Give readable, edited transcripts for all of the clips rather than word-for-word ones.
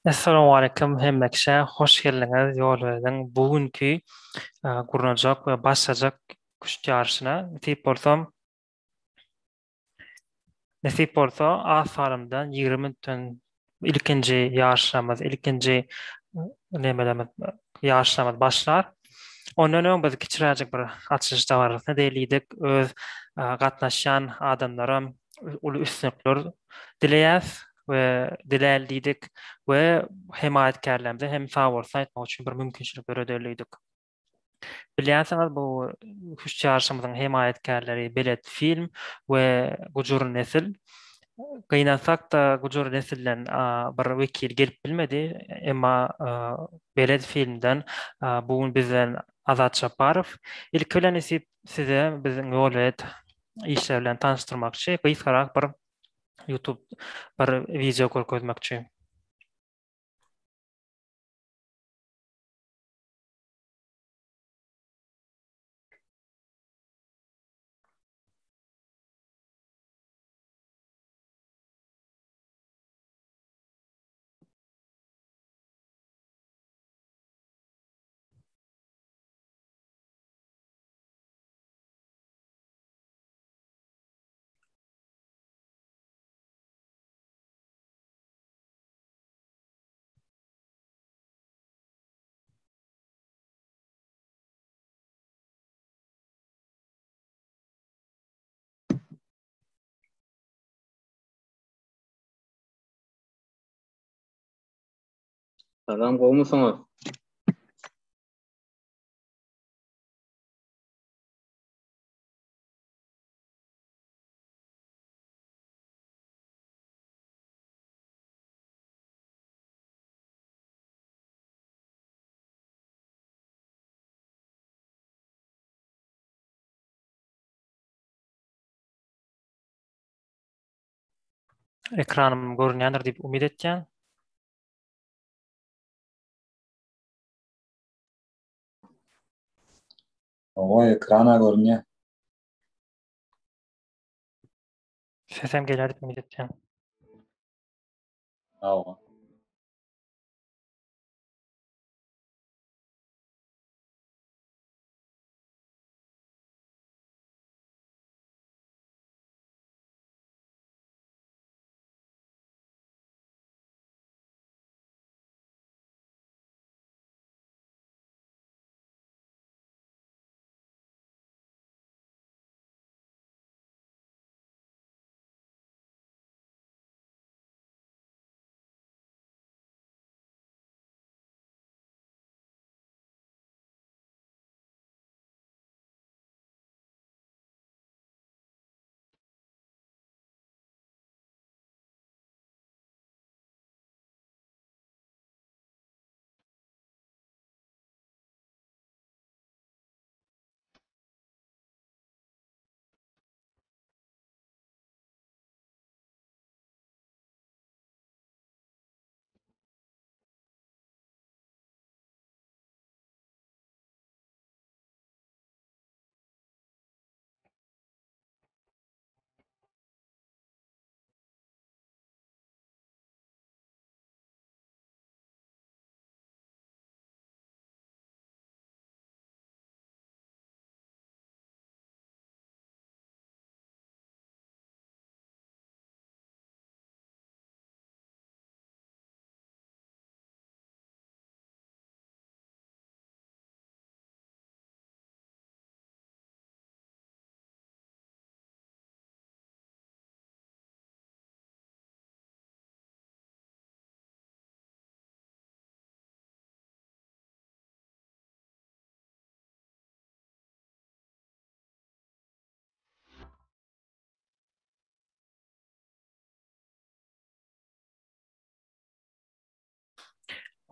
Assalamu alaikum hemmekşe. Hoş geldiniz. Yolladın. Bugünkü gurunacak ve başlayacak kuş yarışına. Nasip olsa asarımdan 20 tün ilkinci yarışlamaz, ilkinci nemelemez yarışlamaz başlar. Ondan öň biz kiçiräjek bir açyş dagarysyna değildik. Öz gatnaşan adamlara ulu üstünlükler dileýäs we dilälidik we himayetkerlerimize hem sağ bolsa aýtmak üçin bir mümkinçilik beredilik. Bilýänsiňiz bu huş çarşymyzyň himayetkerleri Belet film we Gujur nesil. Gynansak da Gujur nesilden bir wekil gelip bilmedi. Emma Belet filmden bugün bizden Azat Şaparow. İlk bilen size biziň ýol we işler bilen tanıştyrmakçy, gysgarak bir YouTube bir video görkezmekçi. Salam gowmusyňyz? Ekranym görünýändir diýip umyt etjän. Ogo ekrana görünýär. Sesem gelýär diýip umyt etjän. Ogo.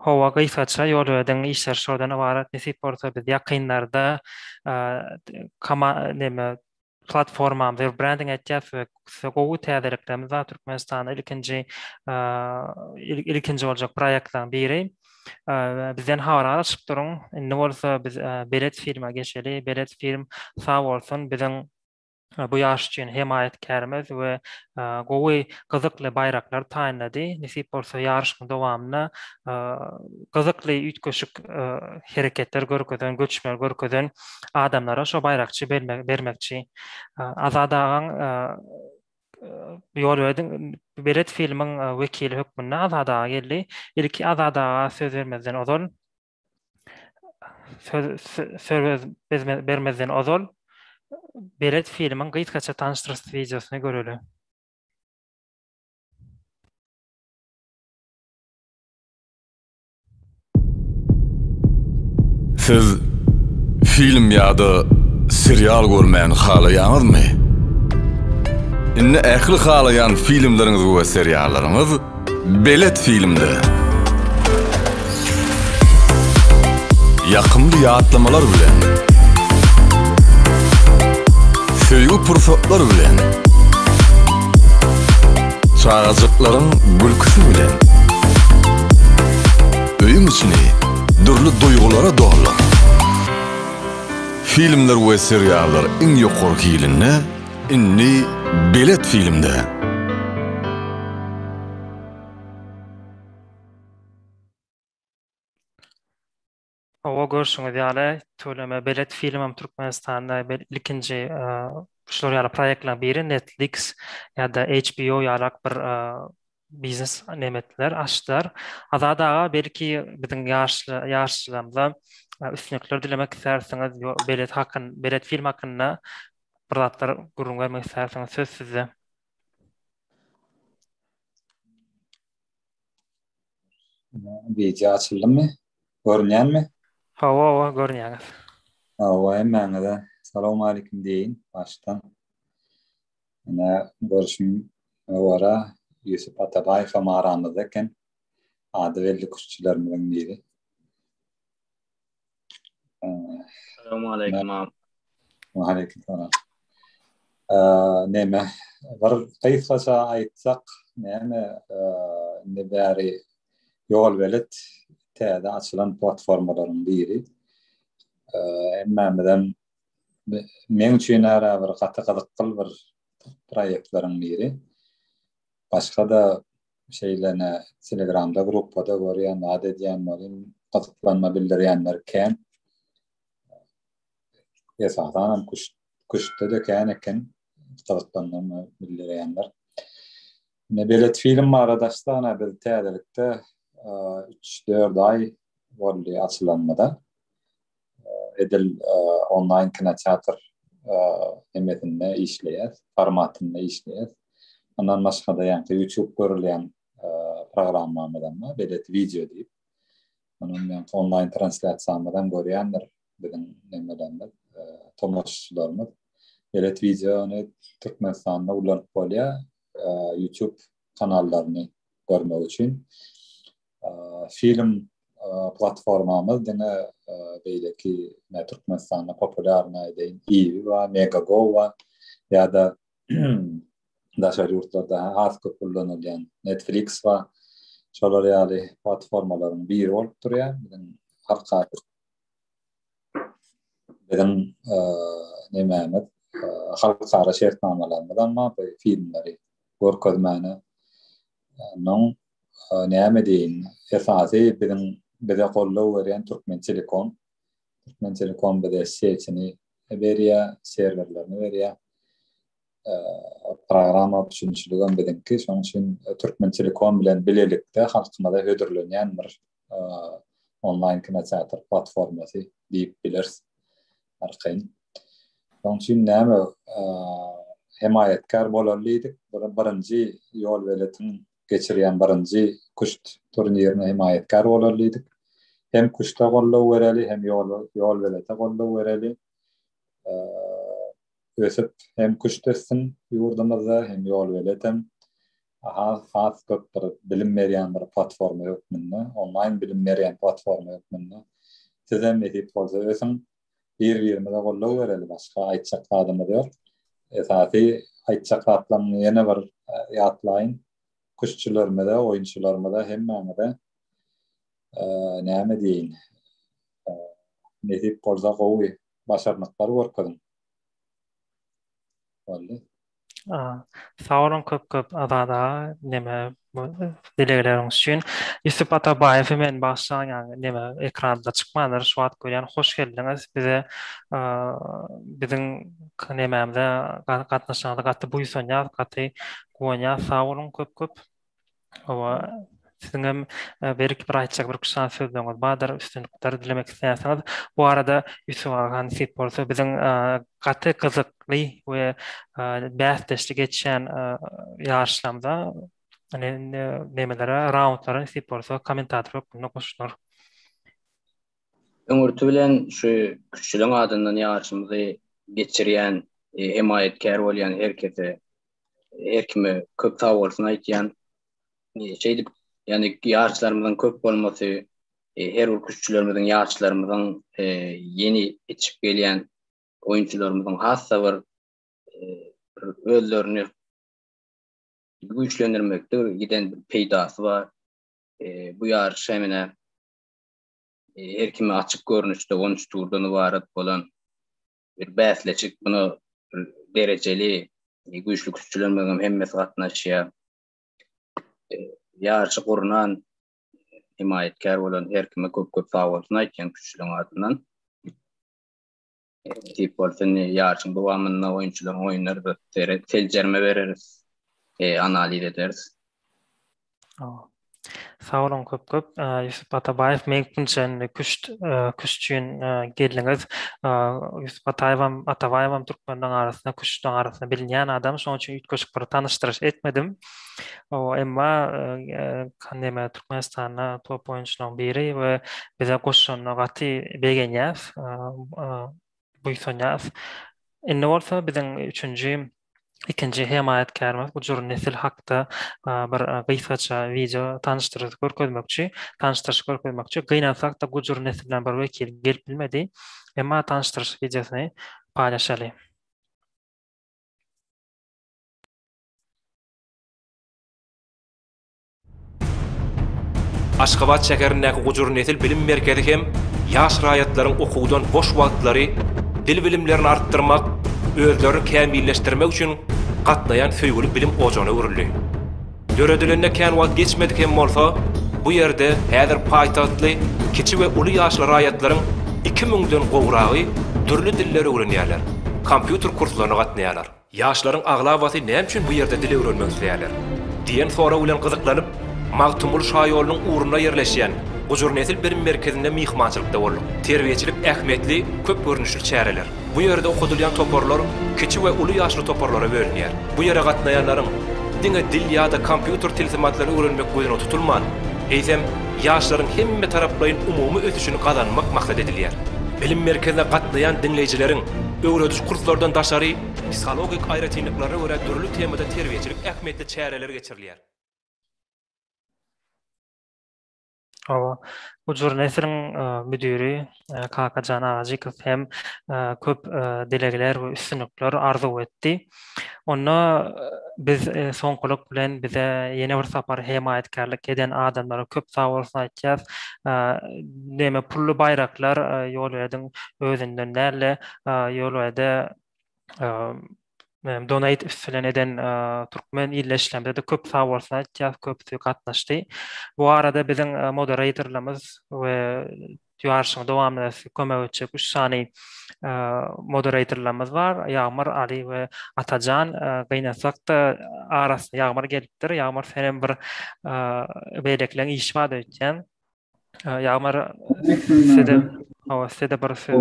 Howa gysgaça ýol öden işler şodan ibaret. Nesip bolsa biz ýakynlarda platformamyz we branding etýäs we gowy täzeliklerimiz Türkmenistanda ilkinji boljak proýektlaryň biri. Bizden habar çykyp duruň. Ne bolsa biz Belet filme geçeli. Belet film sağ bolsun biziň Bu ýaş üçin hemayetkärimiz we gowy gyzykly baýraklar taýynlady. Nisip bolsa ýaşyň dowamyna gyzykly üýtgeşik hereketler görkezen, göçmeler görkezen adamlara şo baýrakçy bermekçi. Azadagan ýol berdim. Belet filmiň wekili hökmünde Azadaga geldi. Ilki Azadaga söz bermezden ozal söz bermezden ozal Belet filmiň gyzgaça tanışdyrys videosyny göreli. Siz film ýa-da serial görmäni halaýaňyzmy? Inni ähli halaýan filmleriňiz we seriallaryňyz Belet filmde. Ýakymly ýatlamalar bilen, söýgü pursatlar bilen, çağajyklaryň gülküsi bilen, öýüň içini dürli duýgulara dolan. Filmler we seriallar iň ýokarky ýylyny inni Belet filmde. Owa görşüňiz ýaly töleme Belet filmim Türkmenistanda ilkinji şular ýaly proýektler biri Netflix ýa-da HBO ýalak bir biznes nemetler açdylar. Azadaga belki biziň ýaşlarymyza üstünlikler dilemek istersiňiz Belet film hakynda bir zatlar gurrun vermek istersiňiz söz sizde. Video açıldymmy? Görünýärmi? Hawa görnýäňiz. Maňyda Assalamu alaykum diýin başdan. Ana görüşüm wara Yusuf Atabaýew aramyzda eken ady belli kuşçularymyň biri. Assalamu alaykum. Wa alaykum salam. Näme bir gaýtgaça aýtsak, näme nebäri ýol belet täze açylan platformalaryň biri. Emmämeden men üçin ara bir gaty-gadykyl bir proýektlaryň biri. Başga da şeýlene Telegramda gruppada görýän, adedýän bolýan, gatylanma bildirýänler ken. Esasan kuşda da ken gatylanma bildirýänler. Belet film aradaşda biz täzelikde 3-4 ay boldy açylanmada. Edil online kinoteatr emetinde işleýär, formatynda işleýär. Ondan başga da ýa-da YouTube görülýän programmamydan Belet video diýip. Onun online translasiýasyndan görýändir biziň nemelerinde tomoşçularymyz. Belet videony Türkmenistanda ulanyp bolýar YouTube kanallaryny görmek üçin. Film platformamız dene beýleki Türkmenistanda populär nädeýin Ivi we Megago we ýa-da daşary ýurtlarda az kullanylýan Netflix we şolar ýaly platformalaryň biri bolup durýar. Biziň nemäme halkara şertnamalarymyzdan bu filmleri görkezmäni non näme diýin esasy bize gollaw berýän Türkmen Telekom bize seçini berýär, serverlerini berýär. Programa düşünçlüğün bilinki, şoň üçin Türkmen Telekom bilen bilelikde halkymyza hödürlenýän bir online kinoteatr platformasy diýip biliriz. Arkayn. Şoň üçin näme hemayetkar bolarlydyk. Birinji ýol beletiň geçirýän birinji kuşt turnirini hemayetkar bolarlydyk. Hem kuşta gollaw bereli, hem ýol belete gollaw bereli. Ösüp hem kuştasın ýurdumyzda, hem ýol beletem. Has köp bir bilim berýän bir platforma ýokmunda, online bilim berýän platforma ýokmunda. Sizem edip bolsa ösüň bir-birimize gollaw bereli, başga aýtjak adamyz ýok. Esasy aýtjak atlam ýene bir ýatlaýyn. Kuşçularymyza, oýunçularymyza hemmemide näme diýin? Edip bolsa gowy başarnyklar görkezin. Vallahi. Sağ olun köp azada neme dilegleriniz üçün. Yusuf Atabayev men başlayan yani neme ekranda çıkmalar şu an görýän hoş geldiniz. Bize bizim nememde gatnaşanlyk gatty buýsanýar, gatty goýanýar. Sağ olun köp. Owa sizin hem berik bir aýtjak bir kuşan sözüňiz bardyr, üstünlikler dilemek isleýäsiňiz. Bu arada Yusuf agan sip bolsa biziň gaty gyzykly we bäsdeşli geçen ýarşlamda nemelere, roundlara sip bolsa kommentator bunu goşulur. Öňürtü bilen şu küçülen adından ýarşymyzy geçirýän, himayetkär bolýan herkese, herkime köp sag bolsun aýtýan şeydi, yani yarışlarımızın köp bolmasy, her ülküçülerimizin yarışlarımızın yeni yetişip gelýän oyuncularımızın hassa bir özlerini güýçlendirmekde giden bir peýdasy bar. Bu yarış hemine her kime açık görünüşde 13 turdan ibaret bolan bir bäsleçik bunu dereceli güýçlü güýçlerimizin hemmesi gatnaşýar. Yarışı kurunan himayetkar bolan her kime köp sag bolsun aýtýan küçülen adından. Tip bolsun yarışyň dowamyna oýunçularyň oýunlary teljerme bereriz, analiz ederiz. Sağ olun köp. Yusuf Atabayev meňçe küçüçün geldiňiz. Yusuf Atabayew Türkmenler arasynda küçüçün arasynda bilinýän adam, şoň üçin üýtgeşik bir tanyşdyryş etmedim. Emma kanema Türkmenistana top oyuncularından biri we bize goşşanyň gaty begenýär. Buýsanýar. Indi bolsa biziň ikinci himayetkärimiz bu jur nesil hakda bir gysgaça video tanıştyrýar görkezmekçi. Gynansak da bu jur nesilden bir wekil gelip bilmedi. Emma tanıştyryş videosyny paýlaşaly. Aşgabat şäherindäki gujur nesil bilim merkezi hem ýaş raýatlaryň okuwdan boş wagtlary, dil bilimlerini artdyrmak, özlerini kämilleşdirmek üçin gatnaýan söýgüli bilim ojany öwrüldi. Döredilende kän wagt geçmedik hem bolsa, bu ýerde häzir paýtagatly kiçi we uly ýaşly raýatlaryň 2000den gowragy türli dilleri öwrenýärler. Kompýuter kurslaryna gatnaýarlar. Ýaşlaryň aglawaty näme üçin bu ýerde dil öwrenmek isleýärler? Diýen sora bilen gyzyklanyp, Magtumul şaýolunyň uğruna ýerleşýän gujur nesil bilim merkezinde mihmançylykda bolýar. Terbiýeçilik ähmetli köp görnüşli çäreler. Bu ýerde okudylýan toparlar kiçi we uly ýaşly toparlara bölünýär. Bu ýere gatnaýanlaryň diňe dil ýa-da kompýuter tilsimatlary öwrenmek goýuny tutulman. Eýsem ýaşlaryň hemme taraplaryň umumy ötüşini gazanmak maksat edilýär. Bilim merkezine gatnaýan dinleýijileriň öwrediş kurslardan daşary psikologik aýratynlyklary we türlü temada terbiýeçilik ähmetli çäreler geçirilýär. Bu jur nesilin müdiri Kakacan Ağacıkov hem köp dilegler we üstünlikler arzu etdi. Onu biz soňkuluk bilen bize ýene bir sapar himayetkarlyk eden adamlara köp sag bolsun aýtýar. Näme pully bayraklar ýol berdiň özünden däle ýol berdi. Donate üstülen eden Türkmen illeşlemde de köp sag bolsun aýtýar, köp gatnaşdy. Bu arada biziň moderatorlarymız we ýarşyň dowamlysy kömek etjek 3 sany moderatorlarymız bar. Ýagmar Ali we Atajan gynansak da arasyna Ýagmar gelipdir. Ýagmar senem bir beýleklen iş bar ötýän. Ýagmar sede bir söz.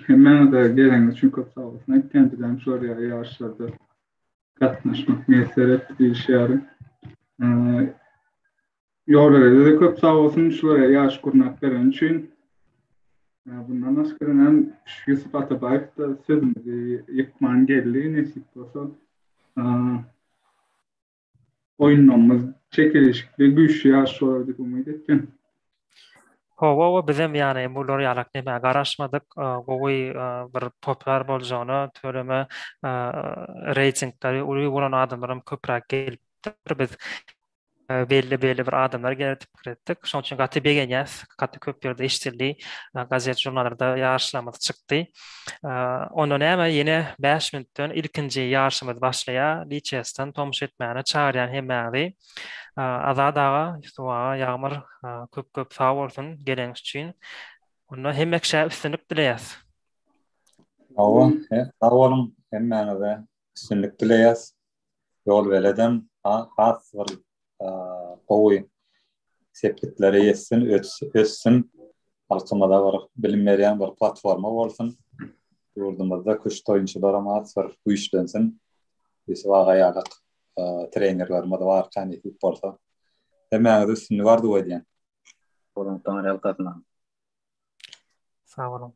Hemen de gelen için çok sağ olsun. Kendinden şuraya yaşlarda katlaşmak meselesi bir şey yarı. Yorulur da çok sağ olsun şuraya yaş kurnak veren için. Bundan başkalarının Yusuf Atabayev da sözümüzü yıkman geldi. Nesip olsa oyunumuz çekilişik ve güçlü yaş olarak umut ettim. Bizim yani bular ýalak näme garaşmadyk. Gowy bir poplar boljany töreme reytingleri uly bolan adamlarym köprak gelipdir. Biz belli bir adamlar geretip kiretdik. Şoň üçin gaty begenýäs, gaty köp ýerde iştildi, gazet jurnallarda ýaşlamaz çykdy. Ondan näme ýene 5 minutdan ilkinji ýaşamaz başlaýar. Liçesden tomş etmäne çağırýan hemmäli. Azadaga, Yusufa, Ýagmyr köp sag bolsun geleňiz üçin. Onda hemmekşä üstünlik dileýäs. Awa, awalım hemmene de üstünlik dileýäs. Ýol beledem, has bir gowy sepetleri ýetsin, ötsün. Halkymada bir bilim berýän bir platforma bolsun. Ýurdumyzda köşk oýunçylar amatsar güýçlensin. Yusufa ýalyk trenerlerimiz bar, kanýetip bolsa. Hemmäňiz üstünlik bardy diýen. Onuň taňry alkasyna. Sag bolun.